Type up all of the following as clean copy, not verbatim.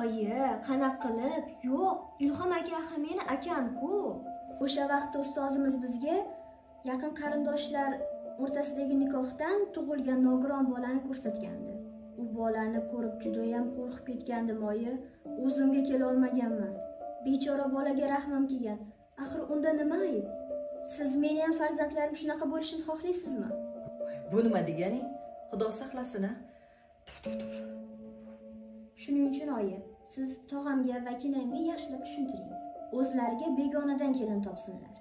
Oyi, qanaqa qilib? Yo'q, Ilhom aka axir meni akam-ku. O'sha vaqtda ustozimiz bizga yaqin qarindoshlar o'rtasidagi nikohdan tug'ilgan nogiron bolani ko'rsatgandi. U bolani ko'rib juda ham qo'rqib ketgandim, oyi. O'zimga kela olmaganman. Bechora bolaga rahmim kelgan. Axir unda nima ayb? Siz meni ham farzandlarim shunaqa bo'lishini xohlaysizmi? Bu nima deganing? Xudo saqlasin-a. Shuning uchun oyi, siz tog'amga va kelinga yaxshilab tushuntiring. O'zlariga begonadan kelin topsinlar.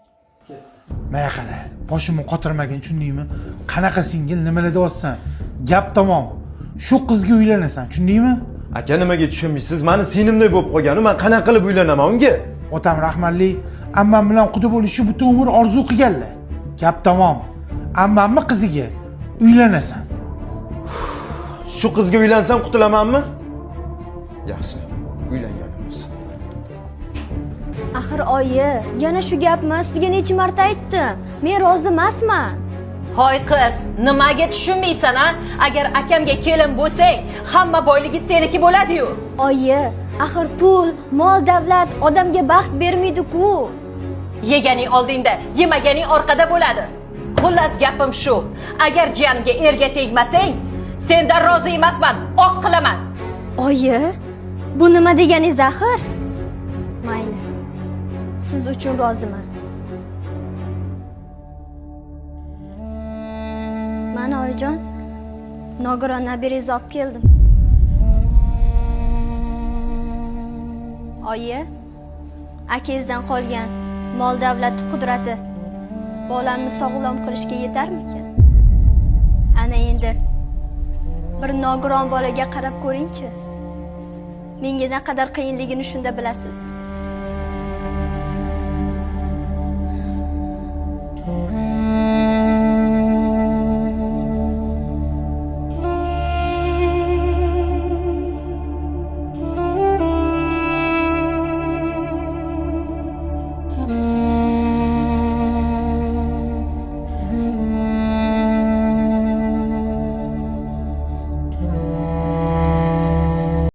Mana qara, boshimni qotirmagin, tushundingmi? Qanaqa singil nimalar deyapsan? Gap tamom. Shu qizga uylanasan, tushundingmi? Aka nimaga tushunmaysiz? Meni sinimday bo'lib qolgan, men qanaqa qilib uylanaman unga? Otam rahmatli, ammam bilan quda bo'lishni butun umr orzu qilganlar. Gap tamom. Ammamni qiziga uylanasan. Shu qizga uylansam qutulamanmi? Yaxshi, uylanganimiz. Axir oyi, yana shu gapni sizga necha marta aytdim. Men rozi emasman. Hoy qiz, nimaga tushunmaysan-a? Agar akamga kelin bo'lsang, hamma boyligi seniki bo'ladi-yu. Oyi, axir pul, mol, davlat odamga baxt bermaydi-ku. Yeganing oldingda, yemaganing orqada bo'ladi. Xullas gapim shu. Agar jiyanimga erga tegmasang, sendan rozi emasman, oq qilaman. Oyi, bu nima deganingiz axir? Mayli. Siz uchun roziman. Mana oyijon, nogiron nabirangizni olib keldim. Oyi, akangizdan qolgan mol davlat qudrati bolamni sog'lom qilishga yetarmikan? Ana endi bir nogiron bolaga qarab ko'ring-chi. Menga naqadar qiyinligini shunda bilasiz.